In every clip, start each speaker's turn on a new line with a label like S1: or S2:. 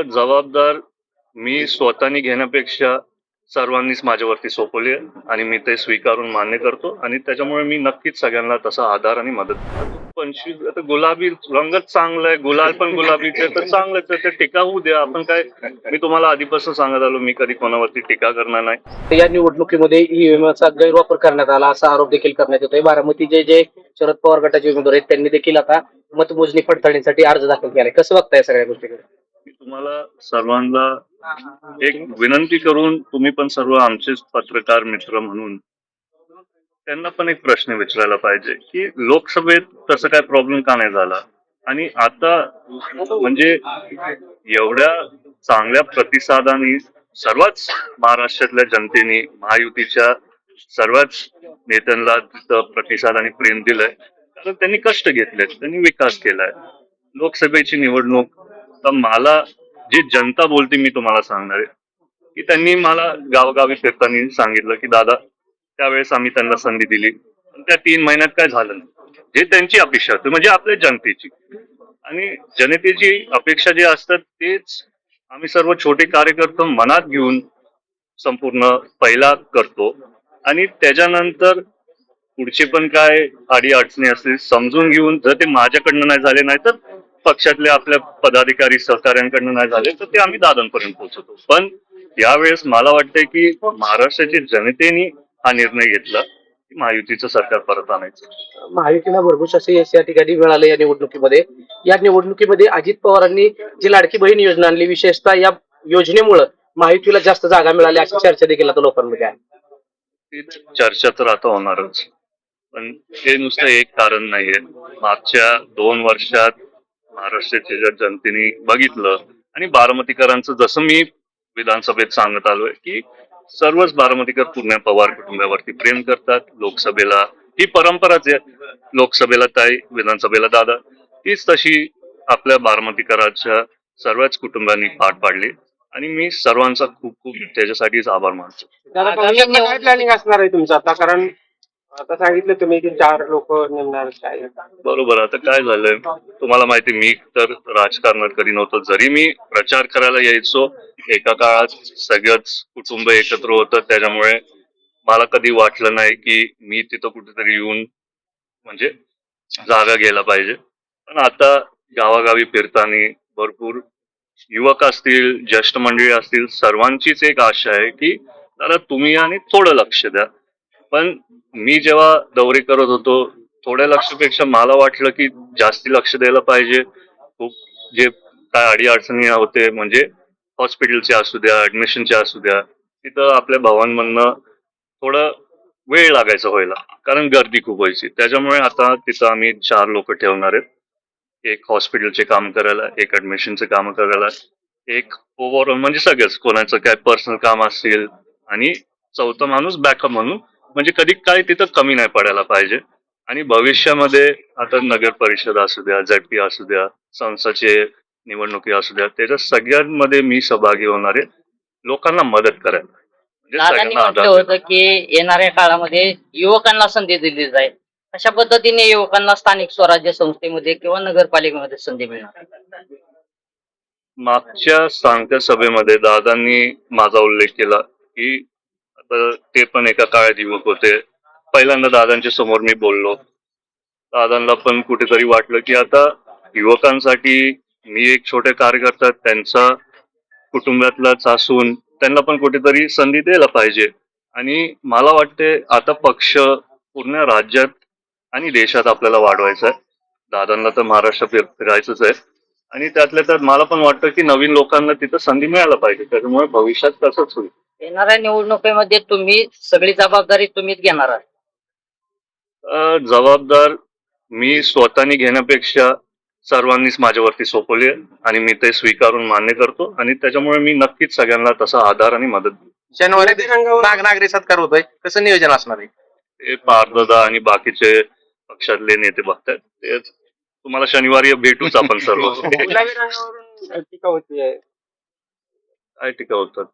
S1: जबाबदार मी स्वतःनी घेण्यापेक्षा सर्वांनीच माझ्यावरती सोपवली आहे आणि मी ते स्वीकारून मान्य करतो आणि त्याच्यामुळे मी नक्कीच सगळ्यांना तसा आधार आणि मदत करतो. 25 आता गुलाबी रंगच चांगला आहे, गुलाल पण गुलाबीच आहे तर चांगलंच आहे, ते टीका होऊ द्या. आपण काय, मी तुम्हाला आधीपासून सांगत आलो, मी कधी कोणावरती टीका करणार नाही.
S2: तर या निवडणुकीमध्ये ईव्हीएमचा गैरवापर करण्यात आला असा आरोप देखील करण्यात येतोय. बारामतीचे जे शरद पवार गटाचे उमेदवार आहेत त्यांनी देखील आता मतमोजणी पडताळणीसाठी अर्ज दाखल केलाय. कसं बघताय सगळ्या गोष्टीकडे?
S1: मी तुम्हाला सर्वांना एक विनंती करून, तुम्ही पण सर्व आमचेच पत्रकार मित्र म्हणून त्यांना पण एक प्रश्न विचारायला पाहिजे की लोकसभेत तसं काय प्रॉब्लेम का नाही झाला, आणि आता म्हणजे एवढ्या चांगल्या प्रतिसादाने सर्वच महाराष्ट्रातल्या जनतेने महायुतीच्या सर्वच नेत्यांना तिथं प्रतिसाद आणि प्रेम दिलंय, कारण त्यांनी कष्ट घेतलेत, त्यांनी विकास केलाय. लोकसभेची निवडणूक, तर मला जी जनता बोलते मी तुम्हाला सांगणार आहे की त्यांनी मला गावोगावी फिरताना सांगितलं की दादा, त्यावेळेस आम्ही त्यांना संधी दिली, पण त्या 3 महिन्यात काय झालं नाही. जे त्यांची अपेक्षा होती म्हणजे आपल्या जनतेची आणि जनतेची अपेक्षा जे असतात तेच आम्ही सर्व छोटे कार्यकर्ते मनात घेऊन संपूर्ण पहिला करतो आणि त्याच्यानंतर पुढचे पण काय अडी अडचणी असतील समजून घेऊन, जर ते माझ्याकडनं नाही झाले, नाही तर पक्षातल्या आपल्या पदाधिकारी सहकाऱ्यांकडनं नाही झाले, तर ते आम्ही दादांपर्यंत पोहोचतो. पण यावेळेस मला वाटतंय की महाराष्ट्राच्या जनतेने हा निर्णय घेतला की महायुतीचं सरकार परत आणायचं.
S2: महायुतीला भरघोस असे यश या ठिकाणी मिळालं या निवडणुकीमध्ये. या निवडणुकीमध्ये अजित पवारांनी जी लाडकी बहीण योजना आणली, विशेषतः या योजनेमुळे महायुतीला जास्त जागा मिळाल्या अशी चर्चा देखील आता लोकांमध्ये आहे.
S1: ती चर्चा तर आता होणारच, पण ते नुसतं एक कारण नाहीये. मागच्या 2 वर्षात महाराष्ट्राच्या जनतेने बघितलं आणि बारामतीकरांचं, जसं मी विधानसभेत सांगत आलोय की सर्वच बारामतीकर पूर्ण पवार कुटुंबावरती प्रेम करतात. लोकसभेला ही परंपराच आहे, लोकसभेला ताई, विधानसभेला दादा, तीच तशी आपल्या बारामतीकरांच्या सर्वच कुटुंबांनी पार पाडली आणि मी सर्वांचा खूप खूप त्याच्यासाठीच आभार मानतो.
S3: दादा, भविष्यात काय प्लॅनिंग असणार आहे तुमचं आता? कारण आता सांगितलं तुम्ही की 4 लोक नेमणार काय?
S1: बरोबर. आता काय झालंय तुम्हाला माहिती, मी तर राजकारणात कधी नव्हतो. जरी मी प्रचार करायला यायचो, एका काळात सगळंच कुटुंब एकत्र होतं, त्याच्यामुळे मला कधी वाटलं नाही की मी तिथं कुठेतरी येऊन म्हणजे जागा घ्यायला पाहिजे. पण आता गावागावी फिरताना भरपूर युवक असतील, ज्येष्ठ मंडळी असतील, सर्वांचीच एक आशा आहे की दादा तुम्ही आणि थोडं लक्ष द्या. पण मी जेव्हा दौरे करत होतो, थोड्या लक्षापेक्षा मला वाटलं की जास्ती लक्ष द्यायला पाहिजे. खूप जे काय अडीअडचणी होते, म्हणजे हॉस्पिटलचे असू द्या, ऍडमिशनचे असू द्या, तिथं आपल्या भावांमधनं थोडं वेळ लागायचा व्हायला, कारण गर्दी खूप व्हायची. त्याच्यामुळे आता तिथं आम्ही 4 लोक ठेवणार आहेत. एक हॉस्पिटलचे काम करायला, एक ऍडमिशनचे काम करायला, एक ओव्हरऑल म्हणजे सगळंच, कोणाचं काय पर्सनल काम असेल, आणि चौथा माणूस बॅकअप म्हणून, म्हणजे कधी काय तिथं कमी नाही पडायला पाहिजे. आणि भविष्यामध्ये आता नगर परिषद असू द्या, झडपी असू द्या, संस्थाचे निवडणुकी असू द्या, त्याच्या सगळ्यांमध्ये मी सहभागी होणार आहे, लोकांना मदत करायला, म्हणजे
S4: दादांनी
S1: सगळ्यांना
S4: म्हटलं
S1: आधार
S4: होतं
S1: देणं.
S4: की येणाऱ्या काळामध्ये युवकांना संधी दिली जाईल. अशा पद्धतीने युवकांना स्थानिक स्वराज्य संस्थेमध्ये किंवा नगरपालिकेमध्ये संधी मिळणार.
S1: मागच्या सांगत्या सभेमध्ये दादांनी माझा उल्लेख केला की आता ते पण एका काळात युवक होते. पहिल्यांदा दादांच्या समोर मी बोललो. दादांना पण कुठेतरी वाटलं की आता युवकांसाठी मी एक छोटे कार्यकर्ता, त्यांचा कुटुंबातलाच असून त्यांना पण कुठेतरी संधी द्यायला पाहिजे. आणि मला वाटते आता पक्ष पूर्ण राज्यात आणि देशात आपल्याला वाढवायचा आहे. दादांना तर महाराष्ट्र फिरायचंच आहे आणि त्यातल्या त्यात मला पण वाटतं की नवीन लोकांना तिथं संधी मिळायला पाहिजे. त्याच्यामुळे भविष्यात तसंच होईल.
S4: येणाऱ्या निवडणुकीमध्ये तुम्ही सगळी जबाबदारी तुम्हीच घेणार आहात.
S1: जबाबदार मी स्वतःनी घेण्यापेक्षा सर्वांनीच माझ्यावरती सोपवली आहे आणि मी ते स्वीकारून मान्य करतो आणि त्याच्यामुळे मी नक्कीच सगळ्यांना तसा आधार आणि मदत देईन.
S3: शनिवारी नागनागरी सत्कार होतोय, कसं नियोजन असणार आहे?
S1: ते पारदादा आणि बाकीचे पक्षातले नेते बघतायत, ते तुम्हाला शनिवारी भेटूच आपण सर्व.
S3: गुलाबी रंगावरून टीका होतीये.
S1: काय टीका होतात?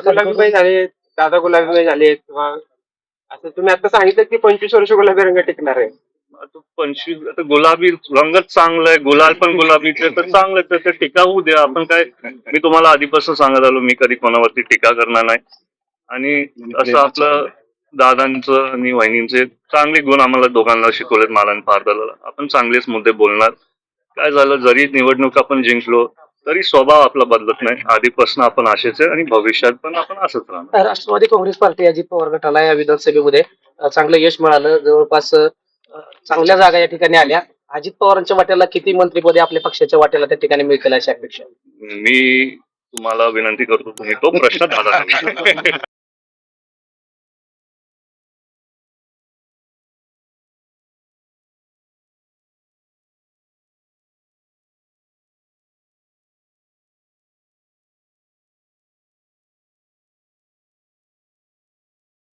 S3: गुलाबीबाई झाले, दादा गुलाबीबाई झाले, किंवा असं तुम्ही आता सांगितलं की 25 वर्ष गुलाबी रंग टिकणार आहे.
S1: आता 25 आता गुलाबी रंगच चांगला आहे, गुलाल पण गुलाबीच आहे, तर चांगलंच आहे, तर टीका होऊ द्या. आपण काय, मी तुम्हाला आधीपासून सांगत आलो, मी कधी कोणावरती टीका करणार नाही. आणि असं आपलं दादांचं आणि वहिनींचे चांगले गुण आम्हाला दोघांना शिकवलेत, मला आणि पारदाला. आपण चांगलेच मुद्दे बोलणार. काय झालं, जरी निवडणूक आपण जिंकलो तरी स्वभाव आपला बदलत नाही. आधीपासून आपण असेच आहे आणि भविष्यात पण आपण असंच राहणार.
S2: राष्ट्रवादी काँग्रेस पार्टी अजित पवार गटाला या विधानसभेमध्ये चांगलं यश मिळालं. जवळपास चांगल्या जागा या ठिकाणी आल्या. अजित पवारांच्या वाट्याला किती मंत्रिपदे आपल्या पक्षाच्या वाट्याला त्या ठिकाणी मिळतील अशी अपेक्षा?
S1: मी तुम्हाला विनंती करतो, तुम्ही तो प्रश्न दादा